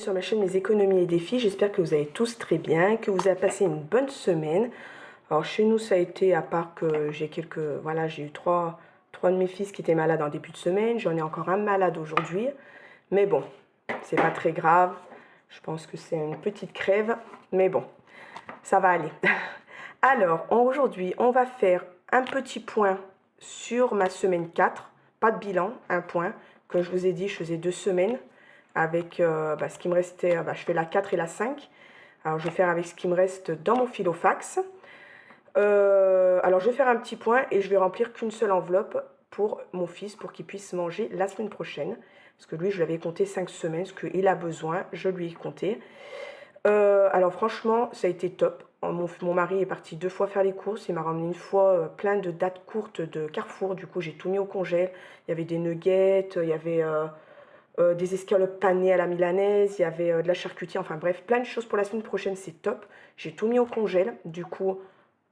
sur ma chaîne Mes économies et défis. J'espère que vous allez tous très bien, que vous avez passé une bonne semaine. Alors chez nous ça a été, à part que j'ai voilà, j'ai eu trois de mes fils qui étaient malades en début de semaine. J'en ai encore un malade aujourd'hui. Mais bon, c'est pas très grave. Je pense que c'est une petite crève. Mais bon, ça va aller. Alors aujourd'hui, on va faire un petit point sur ma semaine 4. Pas de bilan, un point. Comme je vous ai dit, je faisais 2 semaines. Avec ce qui me restait, je fais la 4 et la 5. Alors je vais faire avec ce qui me reste dans mon filofax. Alors je vais faire un petit point et je vais remplir qu'une seule enveloppe pour mon fils pour qu'il puisse manger la semaine prochaine. Parce que lui, je lui avais compté 5 semaines, ce qu'il a besoin, je lui ai compté. Alors franchement, ça a été top. Mon mari est parti 2 fois faire les courses. Il m'a ramené une fois plein de dates courtes de Carrefour. Du coup, j'ai tout mis au congèle. Il y avait des nuggets, il y avait des escalopes panées à la milanaise, il y avait de la charcuterie. Enfin bref, plein de choses pour la semaine prochaine. C'est top. J'ai tout mis au congèle. Du coup,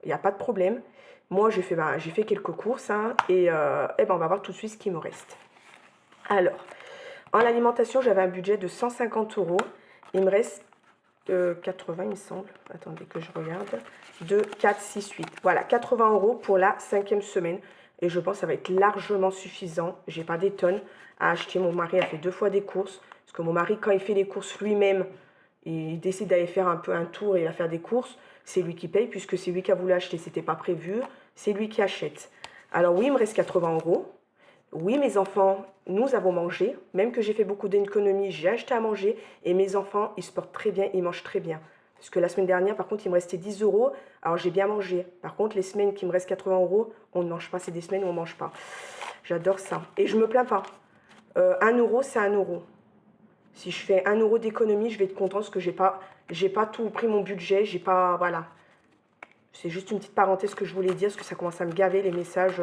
il n'y a pas de problème. Moi, j'ai fait quelques courses. Hein, et on va voir tout de suite ce qui me reste. Alors, en alimentation, j'avais un budget de 150 €. Il me reste 80, il me semble. Attendez que je regarde. 2, 4, 6, 8. Voilà, 80 € pour la 5e semaine. Et je pense que ça va être largement suffisant. J'ai pas des tonnes à acheter. Mon mari a fait 2 fois des courses. Parce que mon mari, quand il fait les courses lui-même, il décide d'aller faire un peu un tour et il va faire des courses. C'est lui qui paye puisque c'est lui qui a voulu acheter. C'était pas prévu. C'est lui qui achète. Alors oui, il me reste 80 €. Oui, mes enfants, nous avons mangé. Même que j'ai fait beaucoup d'économies, j'ai acheté à manger. Et mes enfants, ils se portent très bien, ils mangent très bien. Parce que la semaine dernière, par contre, il me restait 10 €. Alors, j'ai bien mangé. Par contre, les semaines qui me restent 80 €, on ne mange pas. C'est des semaines où on ne mange pas. J'adore ça. Et je ne me plains pas. 1 €, c'est 1 €. Si je fais 1 € d'économie, je vais être contente parce que j'ai pas tout pris mon budget. J'ai pas... Voilà. C'est juste une petite parenthèse que je voulais dire parce que ça commence à me gaver les messages.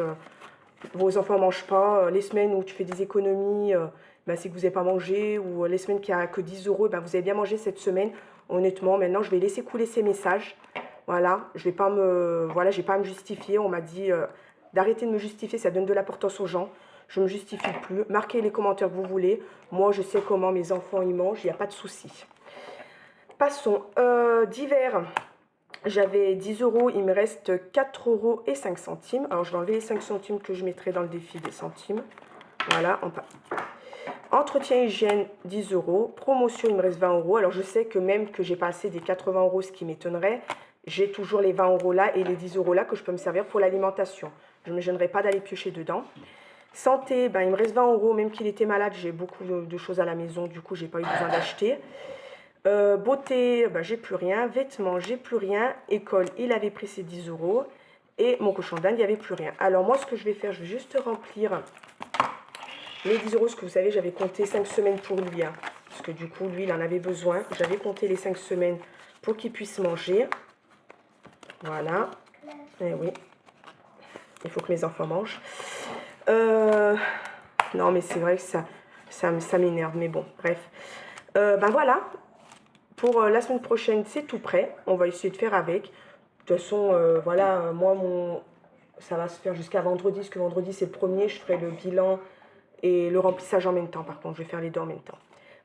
Vos enfants ne mangent pas. Les semaines où tu fais des économies, c'est que vous n'avez pas mangé. Ou les semaines qui a que 10 €, vous avez bien mangé cette semaine. Honnêtement, maintenant, je vais laisser couler ces messages. Voilà, je vais pas j'ai pas à me justifier. On m'a dit d'arrêter de me justifier, ça donne de l'importance aux gens. Je ne me justifie plus. Marquez les commentaires que vous voulez. Moi, je sais comment mes enfants y mangent, il n'y a pas de souci. Passons. D'hiver, j'avais 10 €, il me reste 4,05 €. Alors, je vais enlever les 5 centimes que je mettrai dans le défi des centimes. Voilà, on part. Entretien hygiène, 10 €. Promotion, il me reste 20 €. Alors, je sais que même que j'ai pas assez des 80 €, ce qui m'étonnerait, j'ai toujours les 20 € là et les 10 € là que je peux me servir pour l'alimentation. Je ne me gênerai pas d'aller piocher dedans. Santé, il me reste 20 €. Même qu'il était malade, j'ai beaucoup de choses à la maison. Du coup, j'ai pas eu besoin d'acheter. Beauté, j'ai plus rien. Vêtements, j'ai plus rien. École, il avait pris ses 10 €. Et mon cochon d'Inde, il n'y avait plus rien. Alors, moi, ce que je vais faire, je vais juste remplir les 10 €, ce que vous savez, j'avais compté 5 semaines pour lui. Hein, parce que du coup, lui, il en avait besoin. J'avais compté les 5 semaines pour qu'il puisse manger. Voilà. Eh oui. Il faut que mes enfants mangent. Non, mais c'est vrai que ça m'énerve. Mais bon, bref. Voilà. Pour la semaine prochaine, c'est tout prêt. On va essayer de faire avec. De toute façon, voilà, moi, ça va se faire jusqu'à vendredi. Parce que vendredi, c'est le premier. Je ferai le bilan et le remplissage en même temps. Par contre, je vais faire les deux en même temps.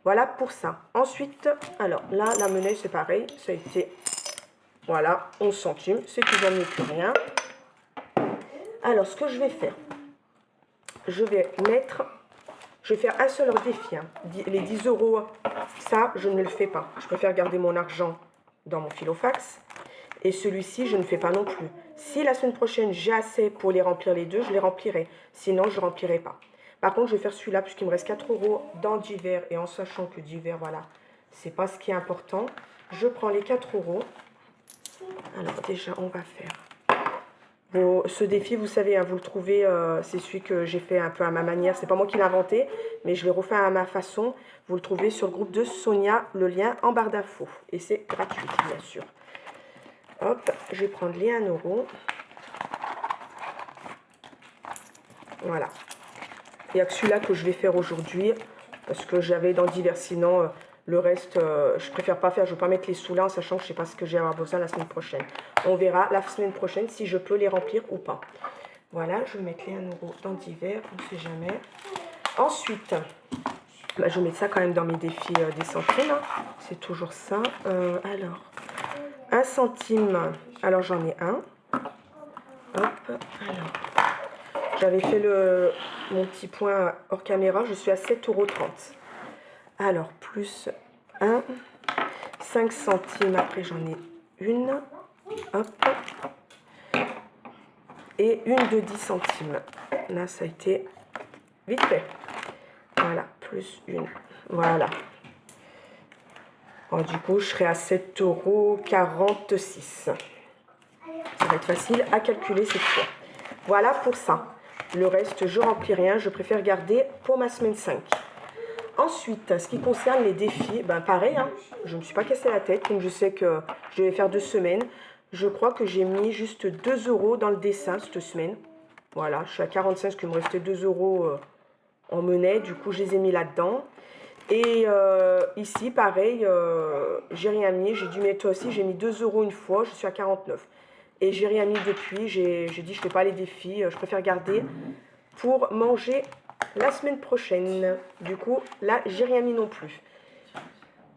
Voilà pour ça. Ensuite, alors là, la monnaie, c'est pareil. Ça a été, voilà, 11 centimes. C'est toujours mieux que rien. Alors, ce que je vais faire, je vais faire un seul défi. Hein. Les 10 €, ça, je ne le fais pas. Je préfère garder mon argent dans mon filofax. Et celui-ci, je ne fais pas non plus. Si la semaine prochaine, j'ai assez pour les remplir les deux, je les remplirai. Sinon, je ne remplirai pas. Par contre, je vais faire celui-là puisqu'il me reste 4 € dans d'hiver. Et en sachant que d'hiver, voilà, c'est pas ce qui est important. Je prends les 4 €. Alors déjà, on va faire... Bon, ce défi, vous savez, hein, vous le trouvez, c'est celui que j'ai fait un peu à ma manière. C'est pas moi qui l'ai inventé, mais je l'ai refait à ma façon. Vous le trouvez sur le groupe de Sonia, le lien en barre d'infos. Et c'est gratuit, bien sûr. Hop, je vais prendre les 1 €. Voilà. Il n'y a que celui-là que je vais faire aujourd'hui, parce que j'avais dans divers, sinon... Le reste, je préfère pas faire, je ne veux pas mettre les sous là en sachant que je ne sais pas ce que j'ai à avoir besoin la semaine prochaine. On verra la semaine prochaine si je peux les remplir ou pas. Voilà, je vais mettre les 1 € dans divers, on ne sait jamais. Ensuite, Bah, je mets ça quand même dans mes défis des centimes. Hein. C'est toujours ça. Alors, 1 centime. Alors, j'en ai un. Hop. Alors, j'avais fait mon petit point hors caméra. Je suis à 7,30 €. Alors, plus 1. 5 centimes. Après, j'en ai une. Hop. Et une de 10 centimes. Là, ça a été vite fait. Voilà, plus une. Voilà. Bon, du coup, je serai à 7,46 €. Ça va être facile à calculer cette fois. Voilà pour ça. Le reste, je remplis rien. Je préfère garder pour ma semaine 5. Ensuite, ce qui concerne les défis, ben pareil, hein, je ne me suis pas cassé la tête. Comme je sais que je vais faire 2 semaines, je crois que j'ai mis juste 2 € dans le dessin cette semaine. Voilà, je suis à 45 parce qu'il me restait 2 € en monnaie. Du coup, je les ai mis là-dedans. Et ici, pareil, j'ai rien mis. J'ai dû mettre aussi, j'ai mis 2 € une fois. Je suis à 49. Et j'ai rien mis depuis. J'ai dit, je ne fais pas les défis. Je préfère garder pour manger la semaine prochaine. Du coup, là, j'ai rien mis non plus.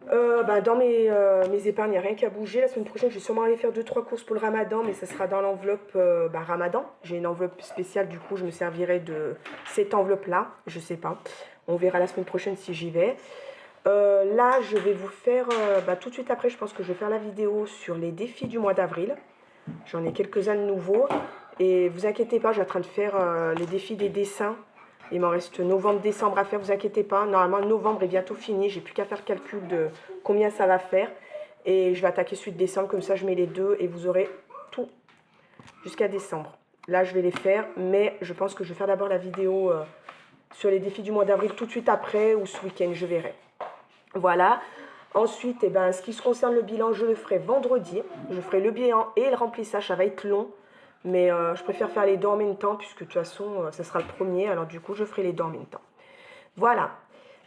Dans mes épargnes, il n'y a rien qu'à bouger. La semaine prochaine, je vais sûrement aller faire 2-3 courses pour le ramadan, mais ça sera dans l'enveloppe ramadan. J'ai une enveloppe spéciale, du coup, je me servirai de cette enveloppe-là. Je sais pas. On verra la semaine prochaine si j'y vais. Là, je vais vous faire, tout de suite après, je pense que je vais faire la vidéo sur les défis du mois d'avril. J'en ai quelques-uns de nouveaux. Et vous inquiétez pas, je suis en train de faire les défis des dessins. Il m'en reste novembre, décembre à faire, vous inquiétez pas. Normalement, novembre est bientôt fini. J'ai plus qu'à faire le calcul de combien ça va faire. Et je vais attaquer celui de décembre, comme ça je mets les deux et vous aurez tout jusqu'à décembre. Là, je vais les faire, mais je pense que je vais faire d'abord la vidéo sur les défis du mois d'avril tout de suite après ou ce week-end, je verrai. Voilà. Ensuite, ce qui se concerne le bilan, je le ferai vendredi. Je ferai le bilan et le remplissage, ça va être long. Mais je préfère faire les deux en même temps, puisque de toute façon, ça sera le premier. Alors du coup, je ferai les deux en même temps. Voilà.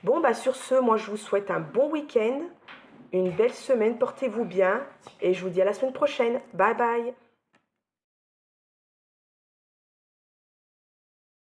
Bon, sur ce, moi, je vous souhaite un bon week-end, une belle semaine. Portez-vous bien. Et je vous dis à la semaine prochaine. Bye bye.